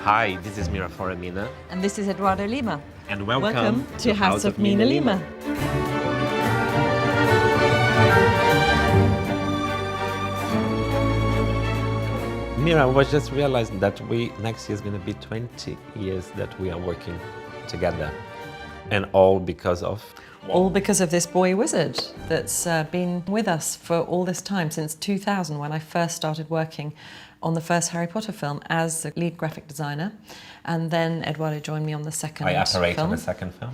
Hi, this is Miraphora Mina. And this is Eduardo Lima. And welcome to House of MinaLima. Mira, I was just realizing that next year is going to be 20 years that we are working together. And all because of... All because of this boy wizard that's been with us for all this time, since 2000, when I first started working on the first Harry Potter film as the lead graphic designer. And then Eduardo joined me on the second film. I apparate on the second film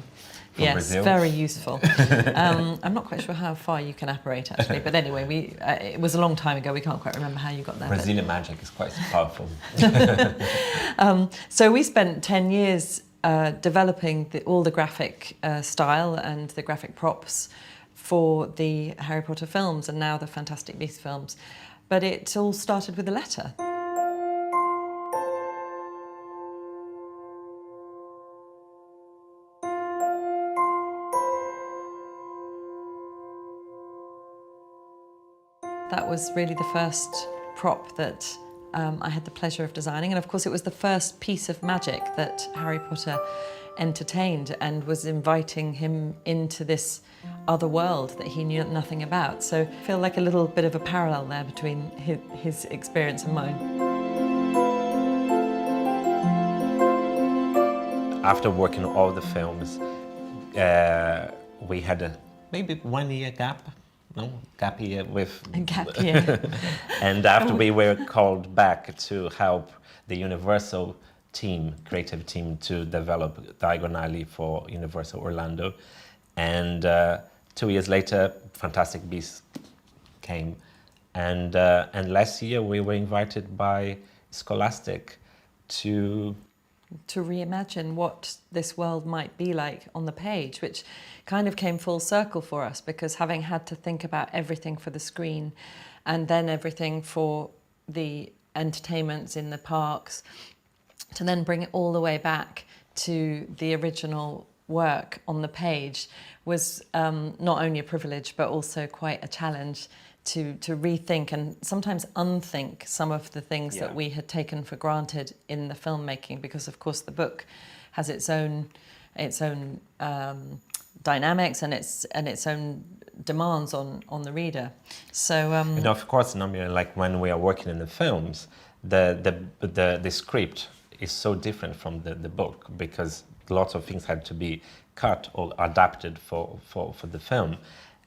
from yes, Brazil. Very useful. I'm not quite sure how far you can apparate, actually. But anyway, it was a long time ago. We can't quite remember how you got there. Brazilian magic is quite powerful. So we spent 10 years developing all the graphic style and the graphic props for the Harry Potter films and now the Fantastic Beasts films. But it all started with a letter. That was really the first prop that I had the pleasure of designing, and of course it was the first piece of magic that Harry Potter entertained and was inviting him into this other world that he knew nothing about. So I feel like a little bit of a parallel there between his experience and mine. After working on all the films, we had maybe 1 year gap. No, gap year with... A gap year. And after we were called back to help the Universal team, creative team, to develop diagonally for Universal Orlando. And 2 years later, Fantastic Beasts came. And last year we were invited by Scholastic to reimagine what this world might be like on the page, which kind of came full circle for us, because having had to think about everything for the screen and then everything for the entertainments in the parks, to then bring it all the way back to the original work on the page was not only a privilege but also quite a challenge to rethink and sometimes unthink some of the things that we had taken for granted in the filmmaking, because of course the book has its own dynamics and its own demands on the reader. So and of course, like when we are working in the films, the script is so different from the book, because lots of things had to be cut or adapted for the film.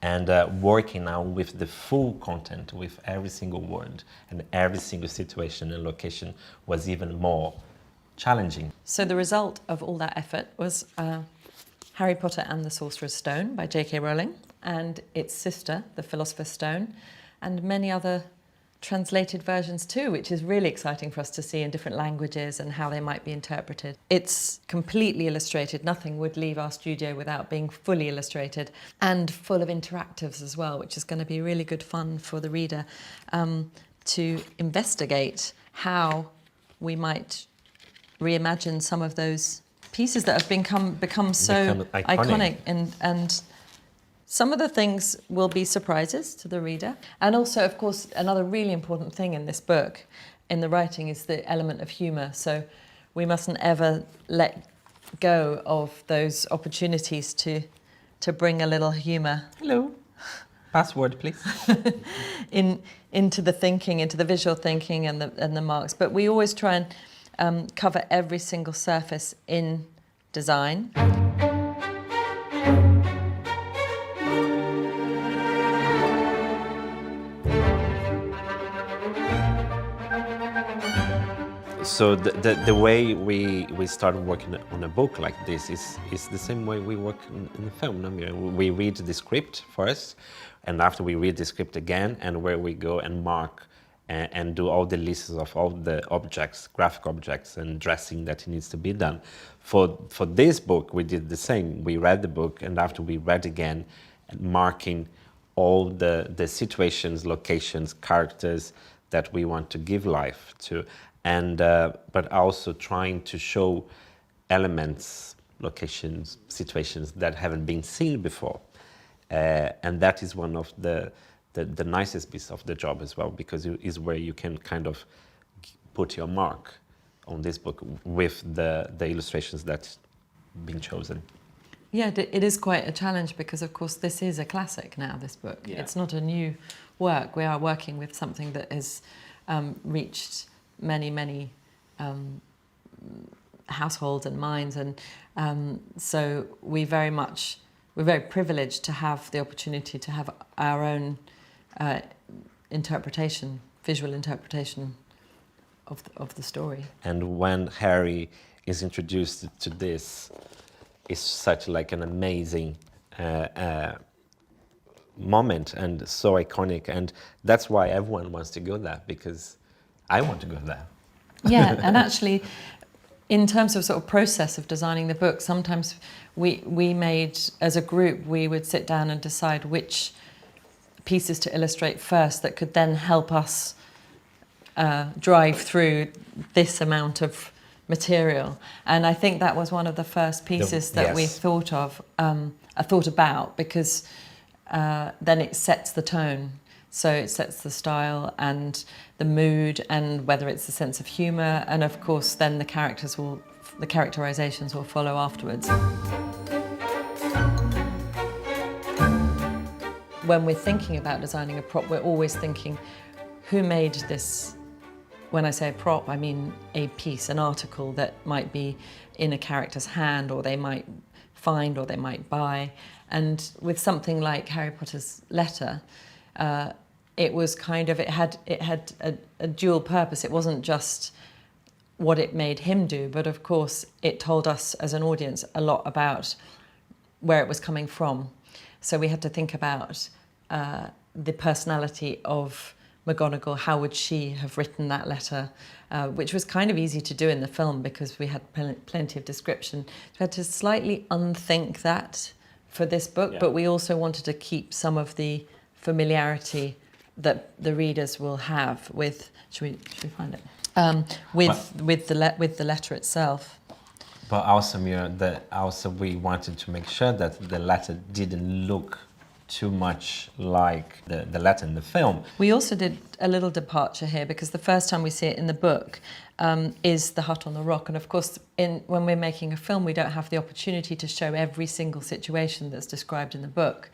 And working now with the full content, with every single word and every single situation and location, was even more challenging. So the result of all that effort was Harry Potter and the Sorcerer's Stone by J.K. Rowling, and its sister, the Philosopher's Stone, and many other translated versions too, which is really exciting for us to see in different languages and how they might be interpreted. It's completely illustrated. Nothing would leave our studio without being fully illustrated, and full of interactives as well, which is going to be really good fun for the reader to investigate how we might reimagine some of those pieces that have become so iconic and some of the things will be surprises to the reader. And also, of course, another really important thing in this book, in the writing, is the element of humour. So we mustn't ever let go of those opportunities to bring a little humour. Hello. Password, please. into the thinking, into the visual thinking and the marks. But we always try and cover every single surface in design. So the way we started working on a book like this is the same way we work in the film. We read the script first, and after we read the script again, and where we go and mark and do all the lists of all the objects, graphic objects and dressing that needs to be done. For this book, we did the same. We read the book, and after we read again, marking all the situations, locations, characters that we want to give life to, and but also trying to show elements, locations, situations that haven't been seen before. And that is one of the nicest bits of the job as well, because it is where you can kind of put your mark on this book with the illustrations that's been chosen. Yeah, it is quite a challenge because, of course, this is a classic now, this book. Yeah. It's not a new work. We are working with something that has reached many households and minds. And so we're very privileged to have the opportunity to have our own interpretation, visual interpretation of the story. And when Harry is introduced to this, it's such like an amazing moment and so iconic, and that's why everyone wants to go there, because I want to go there. Yeah, and actually, in terms of sort of process of designing the book, sometimes we made, as a group, we would sit down and decide which pieces to illustrate first that could then help us drive through this amount of material. And I think that was one of the first pieces that we thought of, thought about, because then it sets the tone. So it sets the style and the mood, and whether it's the sense of humour, and of course then the characterizations will follow afterwards. When we're thinking about designing a prop, we're always thinking, who made this? When I say a prop, I mean a piece, an article that might be in a character's hand, or they might find, or they might buy. And with something like Harry Potter's letter, it was kind of, it had a dual purpose. It wasn't just what it made him do, but of course it told us as an audience a lot about where it was coming from. So we had to think about the personality of McGonagall. How would she have written that letter? Which was kind of easy to do in the film because we had plenty of description. So we had to slightly unthink that for this book, but we also wanted to keep some of the familiarity that the readers will have with. Should we find it? With the letter itself. But also, we wanted to make sure that the letter didn't look too much like the letter in the film. We also did a little departure here because the first time we see it in the book is the hut on the rock. And of course, when we're making a film, we don't have the opportunity to show every single situation that's described in the book.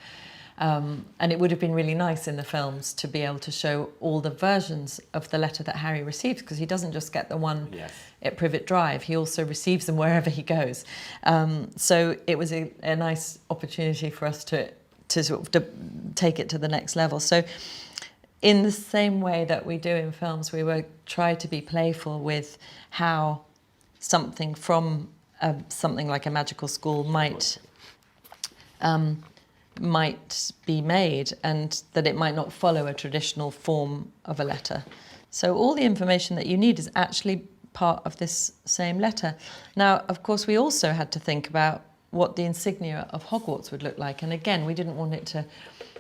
And it would have been really nice in the films to be able to show all the versions of the letter that Harry receives, because he doesn't just get the one at Privet Drive, he also receives them wherever he goes. So it was a nice opportunity for us to sort of take it to the next level. So in the same way that we do in films, we were trying to be playful with how something from something like a magical school might be made, and that it might not follow a traditional form of a letter. So all the information that you need is actually part of this same letter. Now, of course, we also had to think about what the insignia of Hogwarts would look like. And again, we didn't want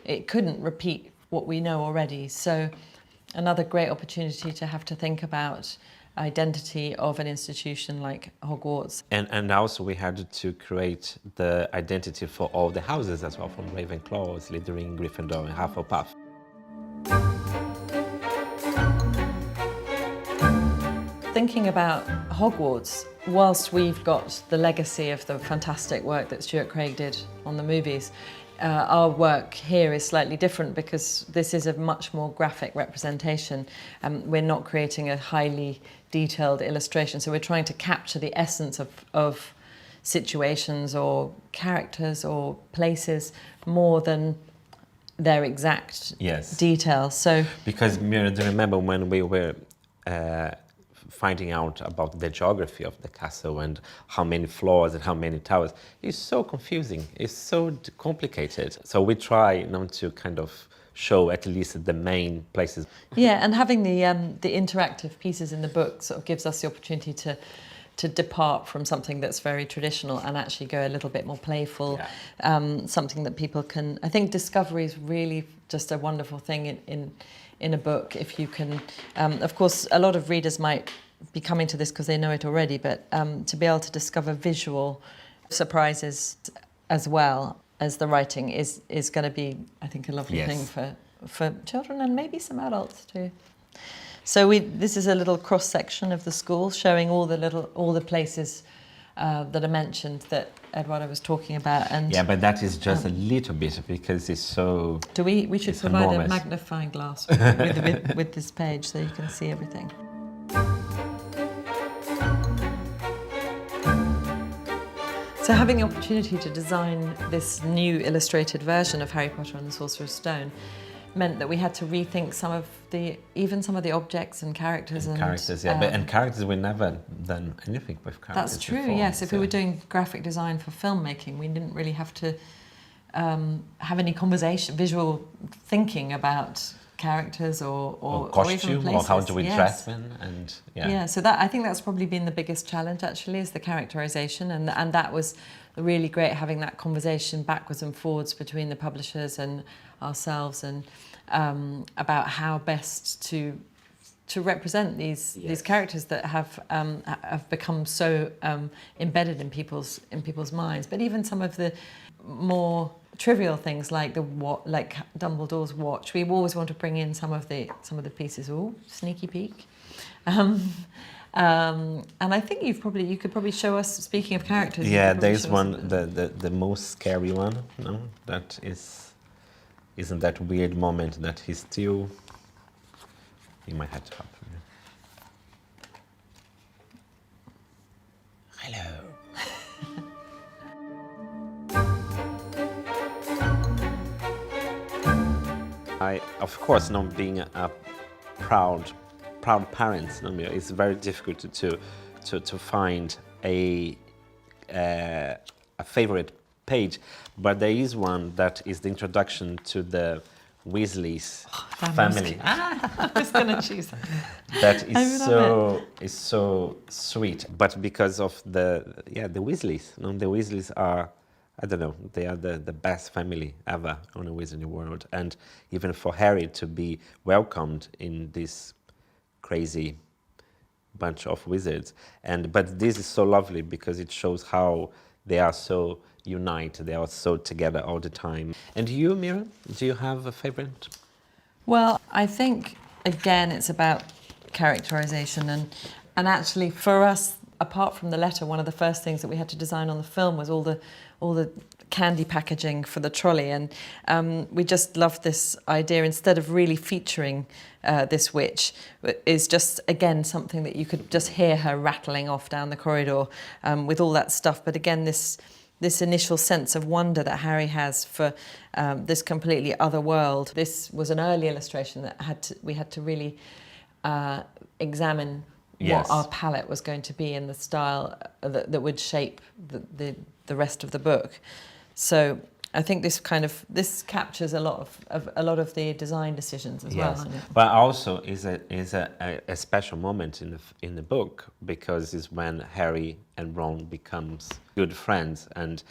it couldn't repeat what we know already. So another great opportunity to have to think about identity of an institution like Hogwarts. And also we had to create the identity for all the houses as well, from Ravenclaw, Slytherin, Gryffindor and Hufflepuff. Thinking about Hogwarts, whilst we've got the legacy of the fantastic work that Stuart Craig did on the movies, our work here is slightly different because this is a much more graphic representation. We're not creating a highly detailed illustration, so we're trying to capture the essence of situations or characters or places more than their exact detail. So, because Mira, do you remember when we were finding out about the geography of the castle and how many floors and how many towers? It's so confusing. It's so complicated. So we try not to kind of show at least the main places. Yeah, and having the interactive pieces in the book sort of gives us the opportunity to depart from something that's very traditional and actually go a little bit more playful, something that people can... I think discovery is really just a wonderful thing in a book. If you can... of course, a lot of readers might be coming to this because they know it already, but to be able to discover visual surprises as well as the writing is going to be, I think, a lovely thing for children and maybe some adults too. So this is a little cross section of the school showing all the places that are mentioned that Eduardo was talking about. And yeah, but that is just a little bit because it's so... We should provide enormous. a magnifying glass with this page so you can see everything. So having the opportunity to design this new illustrated version of Harry Potter and the Sorcerer's Stone meant that we had to rethink some of the objects and characters. And characters, yeah. But characters, we never done anything with characters. That's true, before, yes. If we were doing graphic design for filmmaking, we didn't really have to have any visual thinking about characters or costume, or even places. or how do we dress them, and so that, I think that's probably been the biggest challenge actually, is the characterization, and that was really great, having that conversation backwards and forwards between the publishers and ourselves, and about how best to represent these characters that have become so embedded in people's minds. But even some of the more trivial things like like Dumbledore's watch, we always want to bring in some of the pieces. Oh, sneaky peek. And I think you could probably show us, speaking of characters. Yeah, there's one, the most scary one, no? That isn't that weird moment that he's still... You might have to help me. Hello. I, of course, not being a proud parent, it's very difficult to find a favorite page, but there is one that is the introduction to the Weasley's family. I was going to choose that. That is so sweet, but because of the Weasleys. The Weasleys are, I don't know, they are the best family ever on a Wizarding World, and even for Harry to be welcomed in this crazy bunch of wizards. But this is so lovely because it shows how they are so united, they are so together all the time. And you, Mira, do you have a favorite? Well, I think, again, it's about characterization, and actually for us, apart from the letter, one of the first things that we had to design on the film was all the candy packaging for the trolley, and we just loved this idea. Instead of really featuring this witch, is just, again, something that you could just hear her rattling off down the corridor with all that stuff. But again, this initial sense of wonder that Harry has for this completely other world. This was an early illustration that we had to really examine what our palette was going to be and the style that would shape the rest of the book. So I think this captures a lot of the design decisions as well. But also is a special moment in the book, because it's when Harry and Ron becomes good friends, and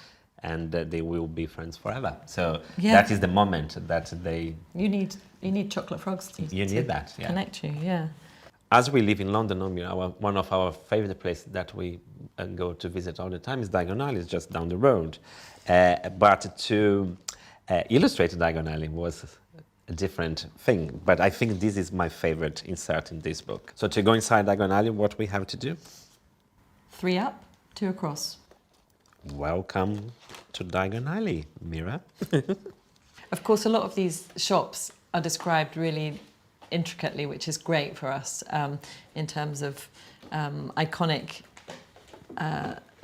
they will be friends forever. So that is the moment that they... You need chocolate frogs to connect you, yeah. As we live in London, one of our favorite places that we go to visit all the time is Diagon Alley. It's just down the road. But to illustrate Diagon Alley was a different thing. But I think this is my favorite insert in this book. So to go inside Diagon Alley, what we have to do? 3 up, 2 across. Welcome to Diagon Alley, Mira. Of course, a lot of these shops are described really intricately, which is great for us in terms of iconic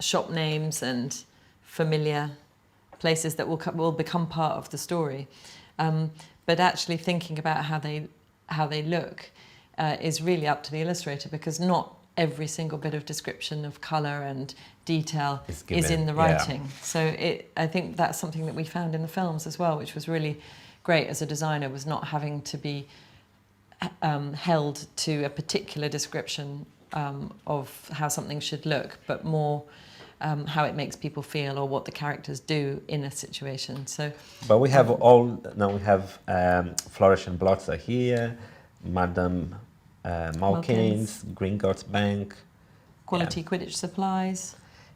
shop names and familiar places that will become part of the story. But actually thinking about how they look is really up to the illustrator, because not every single bit of description of colour and detail is in the writing. So I think that's something that we found in the films as well, which was really great as a designer was not having to be held to a particular description of how something should look, but more how it makes people feel or what the characters do in a situation. So, but we have now we have Flourish and Blotzer here, Madame Malkin's, Gringotts Bank, Quality Quidditch Supplies.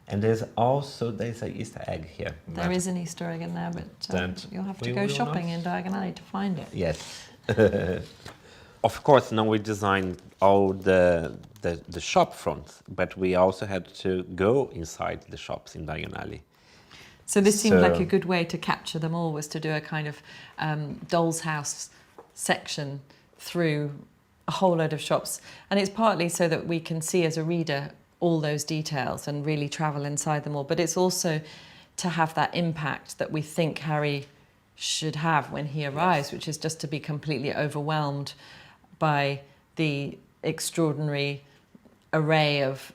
and there's an Easter egg here. There is an Easter egg in there, but you'll have to go shopping in Diagon Alley to find it. Yes. Of course, now we designed all the shop fronts, but we also had to go inside the shops in Diagon Alley. So this seemed like a good way to capture them all, was to do a kind of doll's house section through a whole load of shops. And it's partly so that we can see as a reader all those details and really travel inside them all. But it's also to have that impact that we think Harry should have when he arrives, which is just to be completely overwhelmed by the extraordinary array of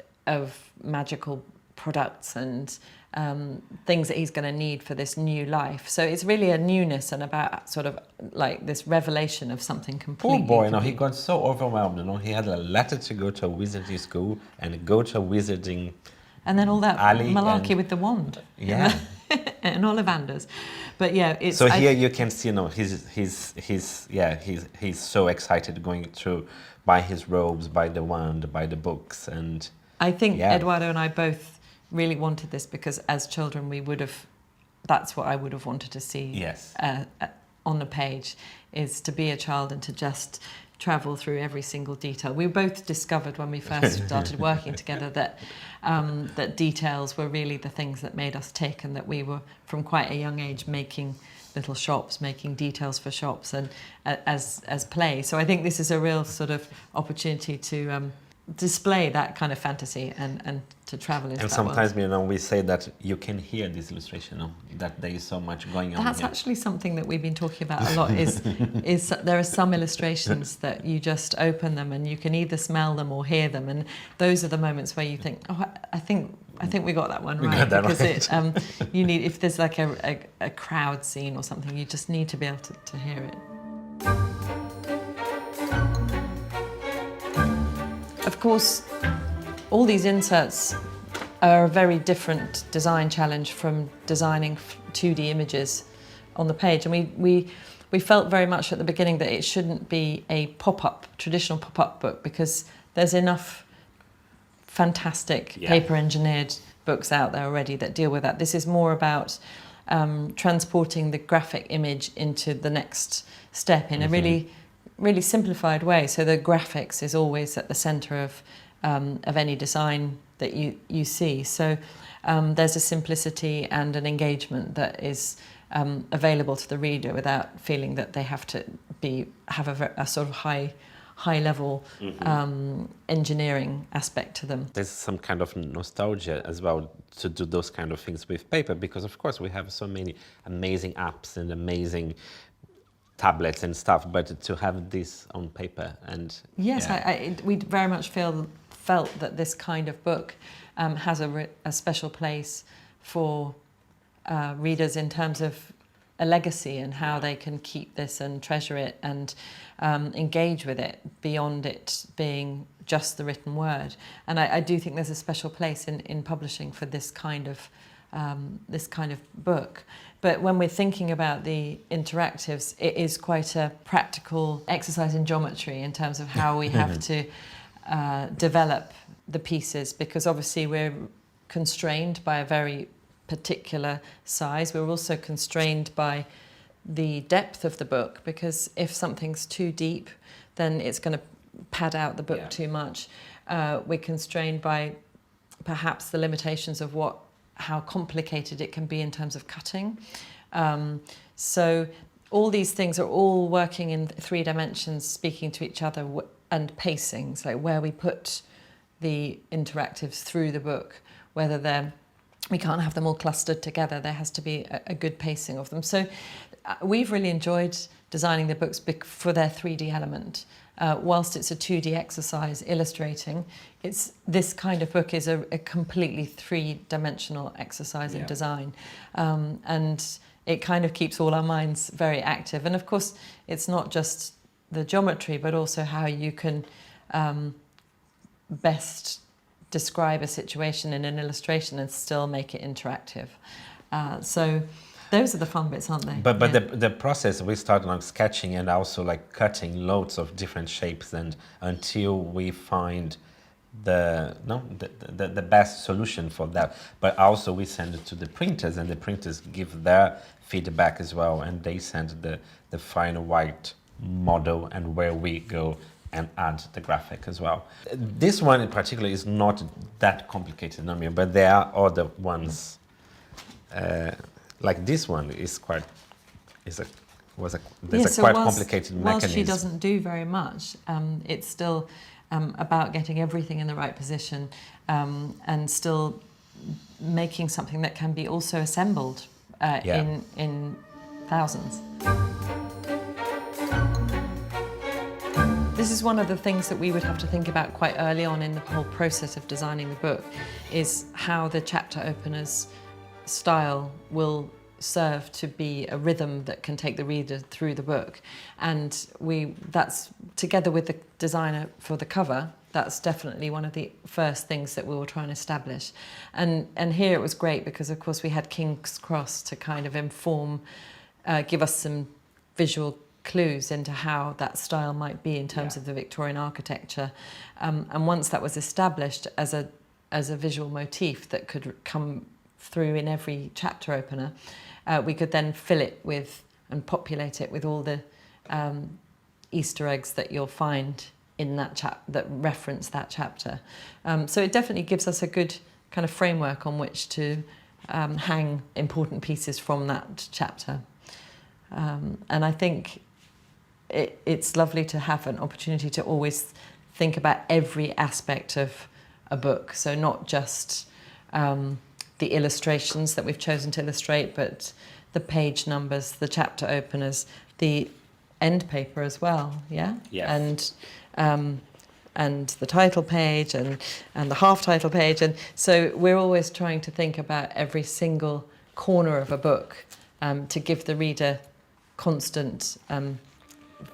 magical products and things that he's going to need for this new life. So it's really a newness and about sort of like this revelation of something completely. Poor boy, he got so overwhelmed. He had a letter to go to a wizarding school and go to a wizarding and then all that alley malarkey with the wand. Yeah. And Ollivanders. But yeah, it's so here you can see, he's so excited going to buy his robes, buy the wand, buy the books, and I think Eduardo and I both really wanted this because as children that's what I would have wanted to see. Yes. On the page, is to be a child and to just travel through every single detail. We both discovered when we first started working together that that details were really the things that made us tick, and that we were from quite a young age making little shops, making details for shops and as play. So I think this is a real sort of opportunity to display that kind of fantasy and to travel into and that sometimes world. we say that you can hear this illustration, that there is so much going on. That's actually something that we've been talking about a lot, is there are some illustrations that you just open them and you can either smell them or hear them, and those are the moments where you think, oh, I think we got that one right. Got that because right. You need, if there's like a crowd scene or something, you just need to be able to hear it. Of course, all these inserts are a very different design challenge from designing 2D images on the page. And we felt very much at the beginning that it shouldn't be a traditional pop-up book, because there's enough fantastic paper engineered books out there already that deal with that. This is more about transporting the graphic image into the next step in a really simplified way. So the graphics is always at the centre of any design that you see. So there's a simplicity and an engagement that is available to the reader without feeling that they have to have a sort of high level engineering aspect to them. There's some kind of nostalgia as well to do those kind of things with paper, because of course we have so many amazing apps and amazing tablets and stuff, but to have this on paper and yes, we very much felt that this kind of book has a special place for readers in terms of a legacy and how they can keep this and treasure it and engage with it beyond it being just the written word. And I do think there's a special place in publishing for this kind of book. But when we're thinking about the interactives, it is quite a practical exercise in geometry in terms of how we have to develop the pieces, because obviously we're constrained by a very particular size. We're also constrained by the depth of the book, because if something's too deep, then it's going to pad out the book too much. We're constrained by perhaps the limitations of how complicated it can be in terms of cutting. So all these things are all working in 3 dimensions, speaking to each other, and pacings, like where we put the interactives through the book, whether we can't have them all clustered together. There has to be a good pacing of them. So we've really enjoyed designing the books for their 3D element. whilst it's a 2D exercise illustrating, this kind of book is a completely three-dimensional exercise in design. And it kind of keeps all our minds very active. And of course, it's not just the geometry, but also how you can best describe a situation in an illustration and still make it interactive. So those are the fun bits, aren't they? But the process, we started on sketching and also like cutting loads of different shapes, and until we find the best solution for that. But also we send it to the printers, and the printers give their feedback as well, and they send the final white model and where we go and add the graphic as well. This one in particular is not that complicated, I mean, but there are other ones. Like this one is quite complicated mechanism. Whilst she doesn't do very much, it's still about getting everything in the right position, and still making something that can be also assembled in thousands. This is one of the things that we would have to think about quite early on in the whole process of designing the book, is how the chapter openers style will serve to be a rhythm that can take the reader through the book. And that's together with the designer for the cover, that's definitely one of the first things that we will try and establish. And here it was great because of course we had King's Cross to kind of inform, give us some visual clues into how that style might be in terms of the Victorian architecture. And once that was established as a visual motif that could come through in every chapter opener, we could then fill it with and populate it with all the Easter eggs that you'll find in that that reference that chapter. So it definitely gives us a good kind of framework on which to hang important pieces from that chapter. And I think it's lovely to have an opportunity to always think about every aspect of a book. So not just the illustrations that we've chosen to illustrate, but the page numbers, the chapter openers, the end paper as well, yeah? Yes. And the title page and the half title page. And so we're always trying to think about every single corner of a book to give the reader constant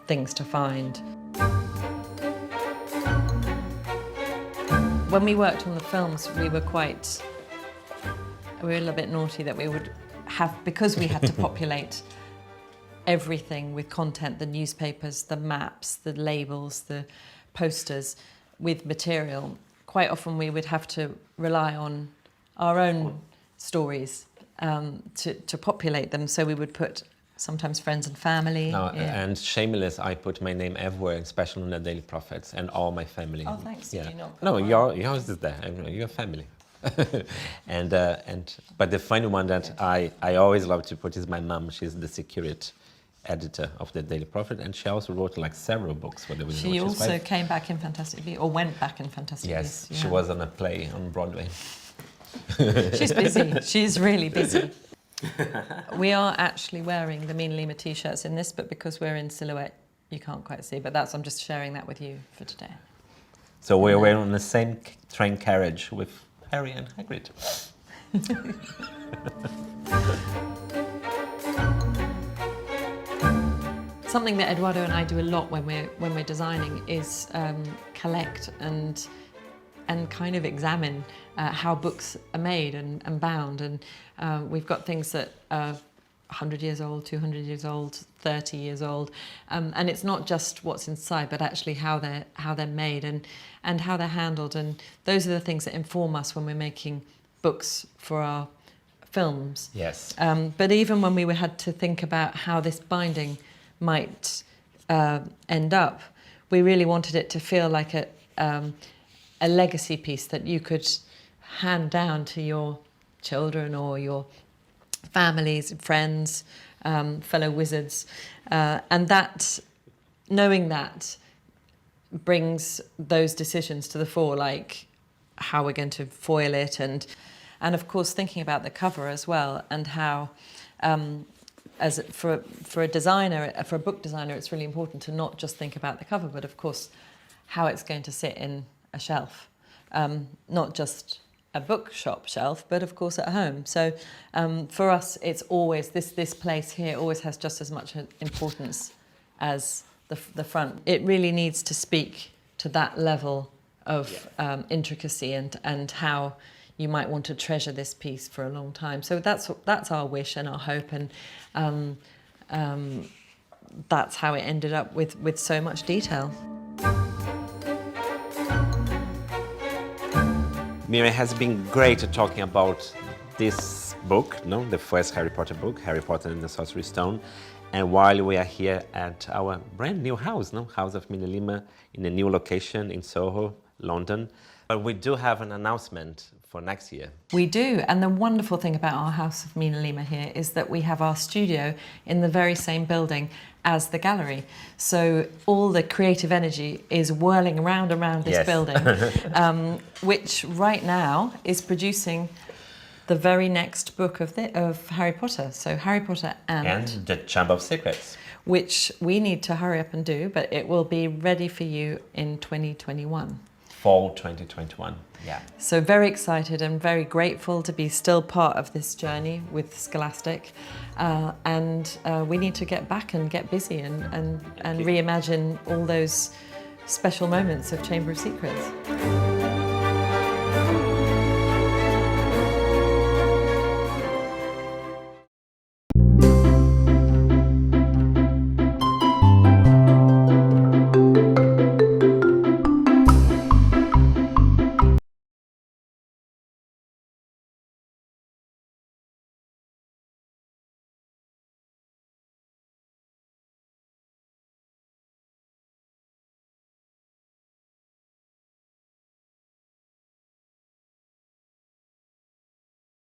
things to find. When we worked on the films, we were a little bit naughty that we would have, because we had to populate everything with content, the newspapers, the maps, the labels, the posters, with material. Quite often we would have to rely on our own stories to populate them. So we would put sometimes friends and family. No, and shameless, I put my name everywhere, especially on the Daily Prophets, and all my family. Oh, thanks. Yeah. Do you not No, yours is there. Your family. But the funny one that I always love to put is my mom. She's the security editor of the Daily Prophet, and she also wrote like several books for the. She also came back in Fantastic Beasts, or went back in Fantastic Beasts. Beasts. Yes, she was on a play on Broadway. She's busy. She's really busy. We are actually wearing the MinaLima t-shirts in this, but because we're in silhouette, you can't quite see. But I'm just sharing that with you for today. So we're on the same train carriage with Harry and Hagrid. Something that Eduardo and I do a lot when we're designing is collect and kind of examine how books are made and bound. And we've got things that are 100 years old, 200 years old, 30 years old, and it's not just what's inside, but actually how they're made and how they're handled. And those are the things that inform us when we're making books for our films. Yes. But even when we had to think about how this binding might end up, we really wanted it to feel like a legacy piece that you could hand down to your children or your families, friends, fellow wizards, and that, knowing that, brings those decisions to the fore, like how we're going to foil it, and of course thinking about the cover as well, and how for a designer, for a book designer, it's really important to not just think about the cover, but of course how it's going to sit in a shelf, not just a bookshop shelf, but of course at home. So for us, it's always this place here always has just as much importance as the front. It really needs to speak to that level of intricacy and how you might want to treasure this piece for a long time. So that's our wish and our hope, and that's how it ended up with so much detail. Mira, it has been great talking about this book, no, the first Harry Potter book, Harry Potter and the Sorcerer's Stone. And while we are here at our brand new house, no, House of MinaLima, in a new location in Soho, London. But we do have an announcement for next year. We do, and the wonderful thing about our House of MinaLima here is that we have our studio in the very same building as the gallery. So all the creative energy is whirling around this building, which right now is producing the very next book of Harry Potter. So Harry Potter and the Chamber of Secrets, which we need to hurry up and do, but it will be ready for you in 2021. Fall 2021, yeah. So very excited and very grateful to be still part of this journey with Scholastic. And we need to get back and get busy and reimagine all those special moments of Chamber of Secrets.